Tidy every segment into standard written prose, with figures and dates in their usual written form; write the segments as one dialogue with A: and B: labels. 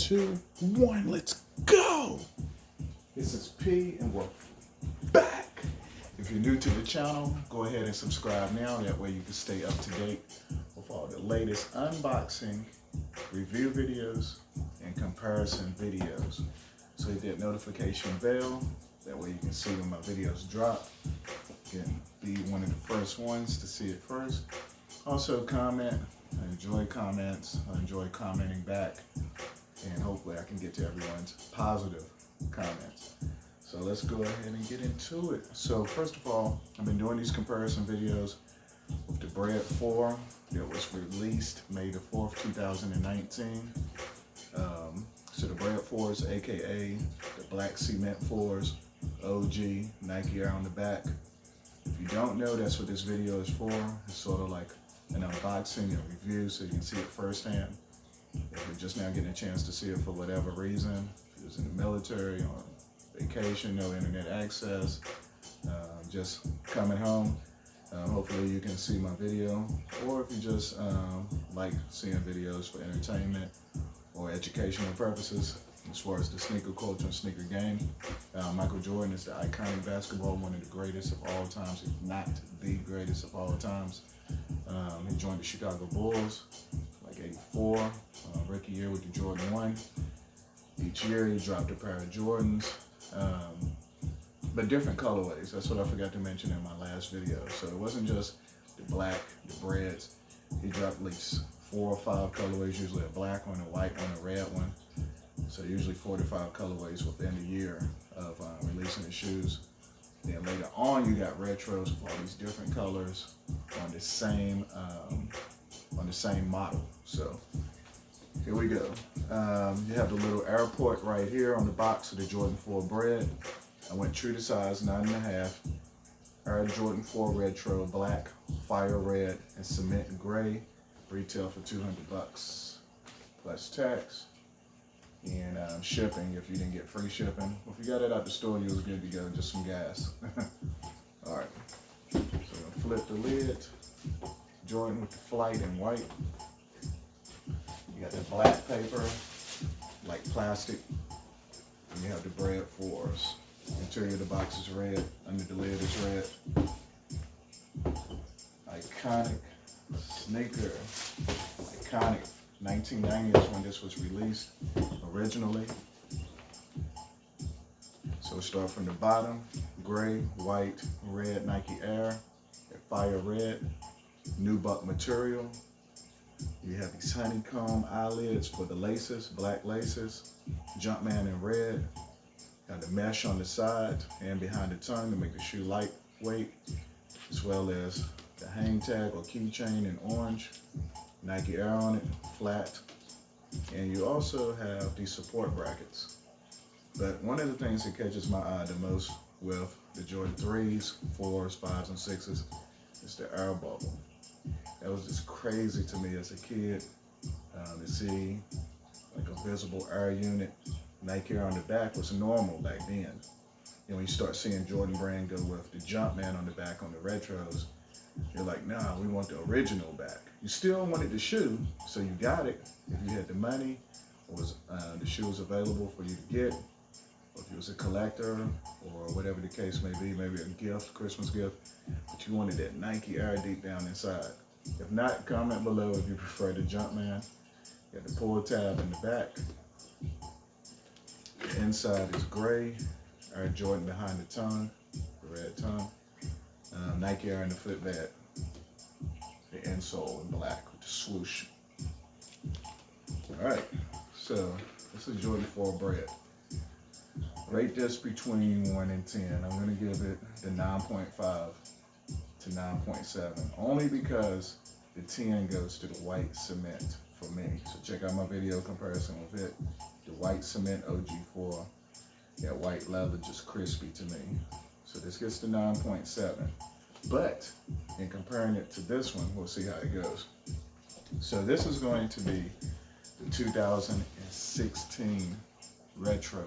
A: 2, 1, let's go! This is P and we're back. If you're new to the channel, go ahead and subscribe now. That way you can stay up to date with all the latest unboxing, review videos, and comparison videos. So hit that notification bell. That way you can see when my videos drop. You can be one of the first ones to see it first. Also comment. I enjoy comments. I enjoy commenting back. And hopefully I can get to everyone's positive comments. So let's go ahead and get into it. So first of all, I've been doing these comparison videos with the Bred 4 that was released May the 4th, 2019. So the Bred 4s, aka the black cement 4s, OG, Nike Air on the back. If you don't know, that's what this video is for. It's sort of like an unboxing and review so you can see it firsthand. If you're just now getting a chance to see it for whatever reason, if you're in the military, on vacation, no internet access, just coming home, hopefully you can see my video. Or if you just like seeing videos for entertainment or educational purposes, as far as the sneaker culture and sneaker game, Michael Jordan is the iconic basketball, one of the greatest of all times, if not the greatest of all times. He joined the Chicago Bulls, like 84, rookie year with the Jordan 1. Each year he dropped a pair of Jordans, but different colorways. That's what I forgot to mention in my last video. So it wasn't just the black, the Breds. He dropped at least 4 or 5 colorways, usually a black one, a white one, a red one. So usually 4 to 5 colorways within the year of releasing the shoes. Then later on, you got retros with all these different colors on the same model. So here we go. You have the little airport right here on the box of the Jordan 4 Bred. I went true to size, 9.5. Air Jordan 4 retro, black, fire red, and cement gray. Retail for $200 plus tax. And shipping, if you didn't get free shipping. If you got it out the store, you was good to go, just some gas. All right, so flip the lid. Jordan with the flight in white. You got the black paper, like plastic. And you have the Bred 4s. Interior of the box is red, under the lid is red. Iconic sneaker, iconic. 1990 is when this was released originally. So start from the bottom, gray, white, red Nike Air, fire red, nubuck material. You have these honeycomb eyelids for the laces, black laces, Jumpman in red. Got the mesh on the side and behind the tongue to make the shoe lightweight, as well as the hang tag or keychain in orange. Nike Air on it, flat. And you also have these support brackets. But one of the things that catches my eye the most with the Jordan 3s, 4s, 5s, and 6s is the air bubble. That was just crazy to me as a kid to see like a visible air unit. Nike Air on the back was normal back then. You know, when you start seeing Jordan brand go with the Jumpman on the back on the retros, you're like, nah, we want the original back. You still wanted the shoe, so you got it if you had the money, or was the shoe was available for you to get, or if you was a collector, or whatever the case may be, maybe a gift, Christmas gift, but you wanted that Nike Air deep down inside. If not, comment below if you prefer the Jumpman. You got the pull tab in the back. The inside is gray, Air Jordan behind the tongue, the red tongue. Nike Air in the footbed, the insole in black with the swoosh. All right, so this is Jordan 4 Bred. Rate this between 1 and 10. I'm gonna give it the 9.5 to 9.7, only because the 10 goes to the white cement for me. So check out my video comparison with it. The white cement OG4, that white leather just crispy to me. So this gets to 9.7. But in comparing it to this one, we'll see how it goes. So this is going to be the 2016 retro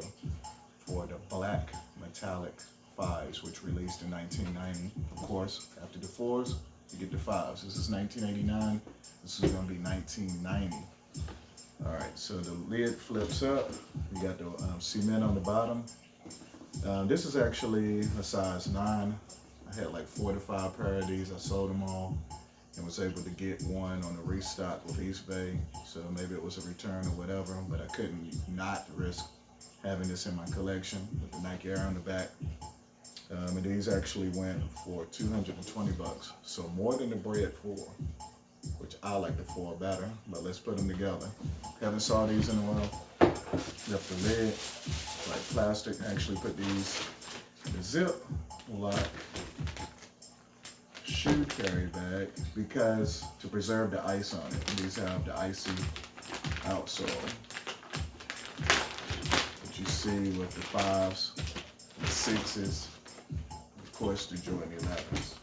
A: for the black metallic 5s, which released in 1990. Of course, after the 4s, you get the 5s. This is 1989. This is going to be 1990. All right, so the lid flips up. You got the cement on the bottom. This is actually a size 9. I had like 4 to 5 pair of these. I sold them all and was able to get one on a restock with East Bay. So maybe it was a return or whatever, but I couldn't not risk having this in my collection with the Nike Air on the back. And these actually went for 220 bucks. So more than the Bred 4, which I like the 4 better, but let's put them together. Haven't saw these in a while. Left the lid, like plastic. Actually put these in the zip lock shoe carry bag because to preserve the ice on it. These have the icy outsole. What you see with the 5s, the 6s, of course the Jordan 11s.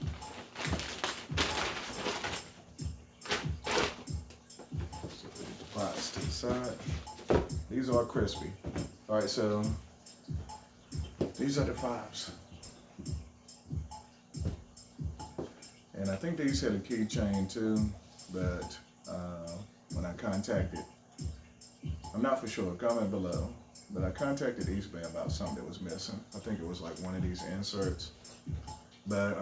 A: So put the 5s to the side. These are crispy. All right, so these are the 5s. And I think these had a keychain too, but when I contacted, I'm not for sure, comment below, but I contacted East Bay about something that was missing. I think it was like one of these inserts. But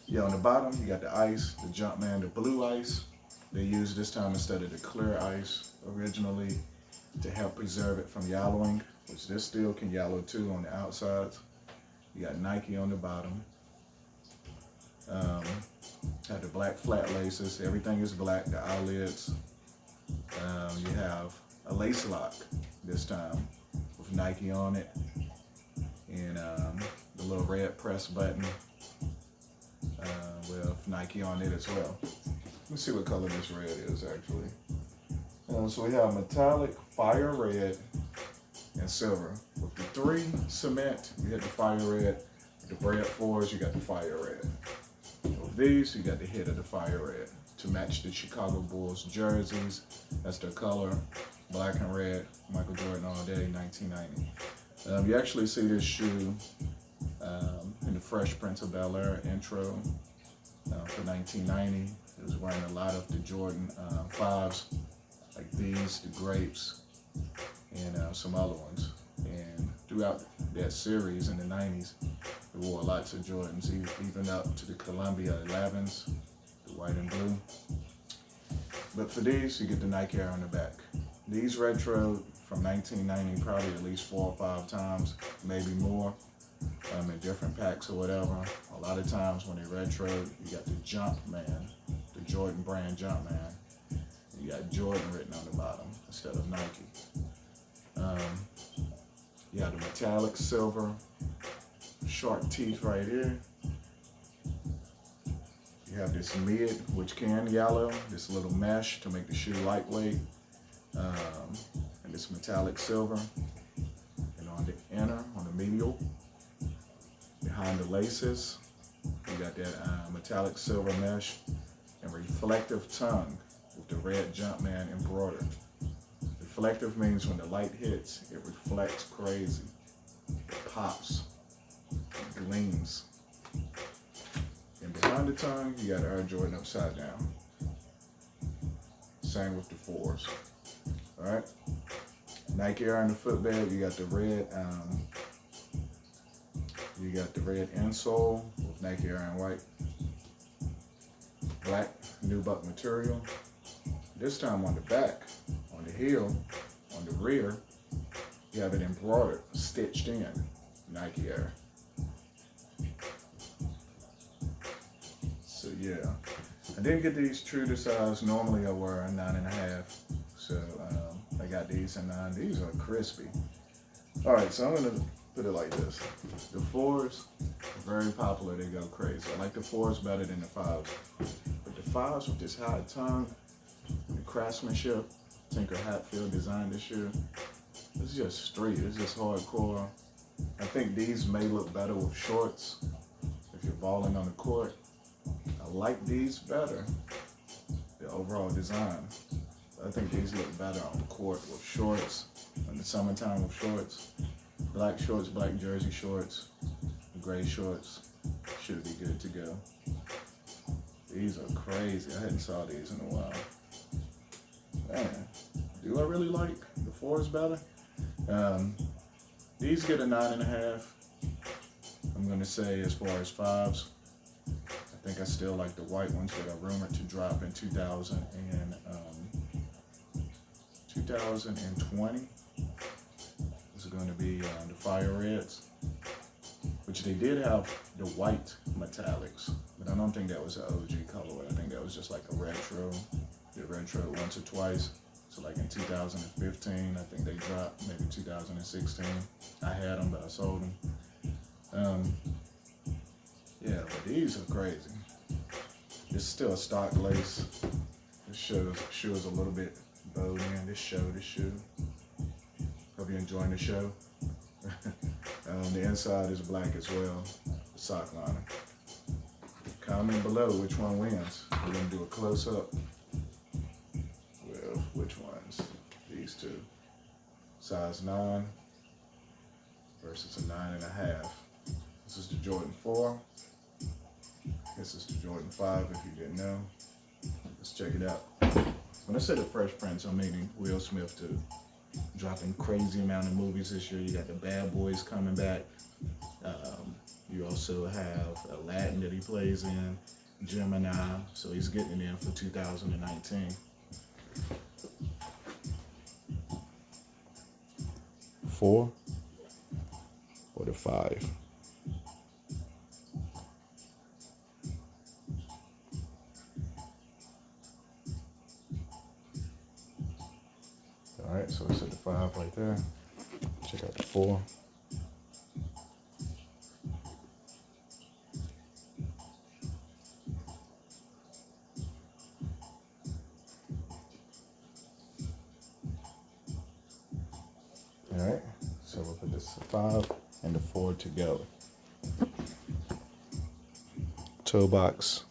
A: yeah, on the bottom, you got the ice, the Jumpman, the blue ice. They used this time instead of the clear ice originally to help preserve it from yellowing, which this still can yellow too on the outsides. You got Nike on the bottom. Have the black flat laces. Everything is black, the eyelids. You have a lace lock this time with Nike on it. And the little red press button with Nike on it as well. Let's see what color this red is actually. So we have metallic, fire red, and silver. With the 3 cement, you hit the fire red. With the Bred 4s, you got the fire red. With these, you got the hit of the fire red to match the Chicago Bulls jerseys. That's their color, black and red. Michael Jordan all day, 1990. You actually see this shoe in the Fresh Prince of Bel-Air intro for 1990. It was wearing a lot of the Jordan 5s, like these, the grapes, and some other ones. And throughout that series in the 90s, they wore lots of Jordans, even up to the Columbia 11s, the white and blue. But for these, you get the Nike Air on the back. These retro from 1990 probably at least 4 or 5 times, maybe more, in different packs or whatever. A lot of times when they retro, you got the Jumpman, the Jordan brand Jumpman. You got Jordan written on the bottom instead of Nike. You got the metallic silver, sharp teeth right here. You have this mid, which can yellow, this little mesh to make the shoe lightweight, and this metallic silver. And on the inner, on the medial, behind the laces, you got that metallic silver mesh and reflective tongue with the red Jumpman embroidered. Reflective means when the light hits, it reflects crazy. It pops, it gleams. And behind the tongue, you got Air Jordan upside down. Same with the 4s. All right. Nike Air on the footbed, you got the red. You got the red insole with Nike Air in white. Black nubuck material. This time on the back, on the heel, on the rear, you have it embroidered, stitched in, Nike Air. So yeah, I didn't get these true to size. Normally I wear a 9.5, so I got these in 9. These are crispy. All right, so I'm gonna put it like this. The 4s are very popular, they go crazy. I like the 4s better than the 5s. But the 5s with this high tongue, the craftsmanship, Tinker Hatfield designed this shoe. It's just street, it's just hardcore. I think these may look better with shorts if you're balling on the court. I like these better, the overall design. I think these look better on the court with shorts, in the summertime with shorts. Black shorts, black jersey shorts, gray shorts, should be good to go. These are crazy, I hadn't saw these in a while. Man, Do I really like the 4s better? These get a 9.5. I'm gonna say as far as 5s, I think I still like the white ones that are rumored to drop in 2020. This is going to be the fire reds, which they did have the white metallics, but I don't think that was an OG colorway. I think that was just like a retro. Did retro once or twice. So like in 2015, I think they dropped, maybe 2016. I had them, but I sold them. Yeah, but these are crazy. It's still a stock lace. This shoe is a little bit bowed in. This shoe. Hope you're enjoying the show. The inside is black as well, the sock liner. Comment below which one wins. We're gonna do a close up. Well, which ones? These two. Size 9 versus a 9.5. This is the Jordan 4. This is the Jordan 5 if you didn't know. Let's check it out. When I say the Fresh Prince, I'm meaning Will Smith too. Dropping crazy amount of movies this year. You got the Bad Boys coming back. You also have Aladdin that he plays in, Gemini. So he's getting it in for 2019. 4 or the 5? All right, so it's at the 5 right there. Check out the 4. All right, so we'll put this 5 and the 4 together. Toe box.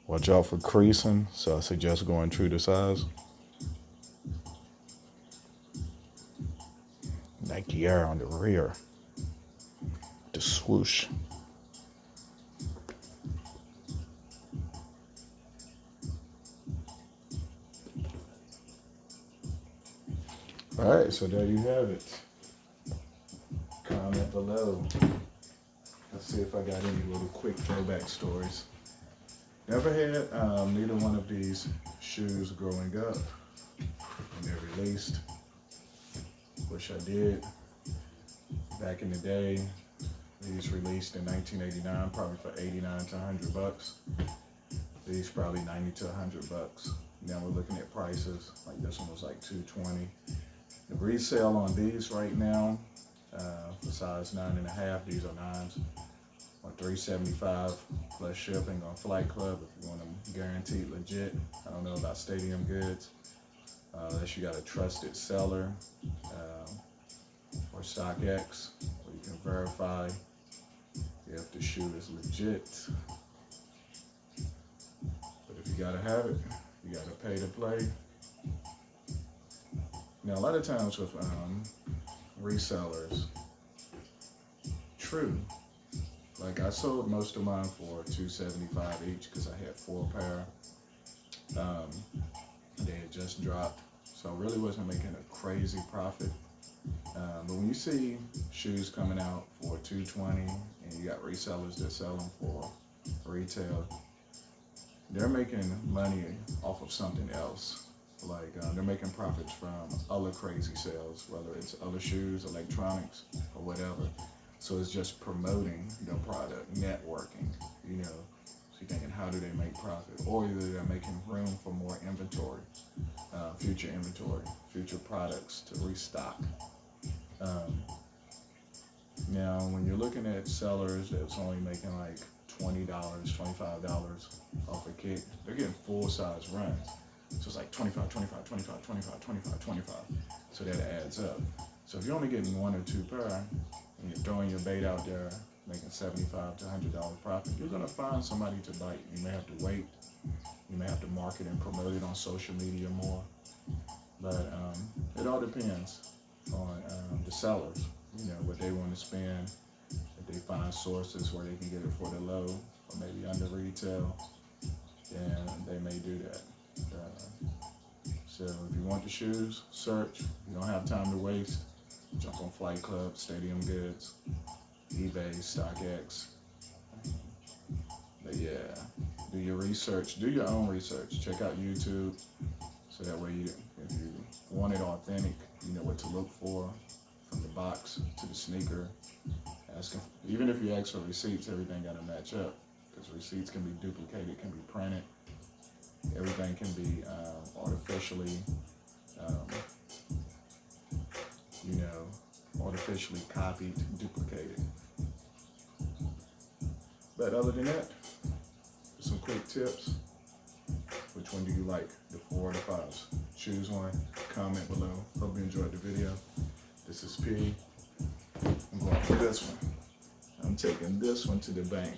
A: Watch out for creasing, so I suggest going true to size. Nike Air on the rear. The swoosh. All right, so there you have it. Comment below. Let's see if I got any little quick throwback stories. Never had neither one of these shoes growing up when they're released. Wish I did. Back in the day, these released in 1989, probably for 89 to 100 bucks. These probably 90 to 100 bucks. Now we're looking at prices, like this one was like 220. The resale on these right now, for size 9.5, these are 9s, on $375 plus shipping on Flight Club if you want them guaranteed legit. I don't know about Stadium Goods, unless you got a trusted seller, or StockX, where you can verify if the shoe is legit. But if you gotta have it, you gotta pay to play. Now a lot of times with resellers, true, like I sold most of mine for $275 each because I had 4 pair. They had just dropped, so I really wasn't making a crazy profit. But when you see shoes coming out for $220 and you got resellers that sell them for retail, they're making money off of something else. Like they're making profits from other crazy sales, whether it's other shoes, electronics, or whatever. So it's just promoting the product, networking, you know. So you're thinking, how do they make profit? Or either they're making room for more inventory, future products to restock. Now, when you're looking at sellers that's only making like $20, $25 off a kit, they're getting full-size runs. So it's like 25, 25, 25, 25, 25, 25. So that adds up. So if you're only getting 1 or 2 pair, and you're throwing your bait out there, making $75 to $100 profit, you're gonna find somebody to bite. You may have to wait. You may have to market and promote it on social media more. But it all depends on the sellers, you know, what they want to spend. If they find sources where they can get it for the low or maybe under retail, then they may do that. So if you want the shoes, search. You don't have time to waste. Jump on Flight Club, Stadium Goods, eBay, StockX. But yeah, do your research. Do your own research. Check out YouTube. So that way, if you want it authentic, you know what to look for, from the box to the sneaker. Even if you ask for receipts, everything got to match up, because receipts can be duplicated, can be printed. Everything can be artificially, artificially copied, duplicated. But other than that, some quick tips. Which one do you like, the 4 or the 5s? Choose one, comment below. Hope you enjoyed the video. This is P. I'm going for this one. I'm taking this one to the bank.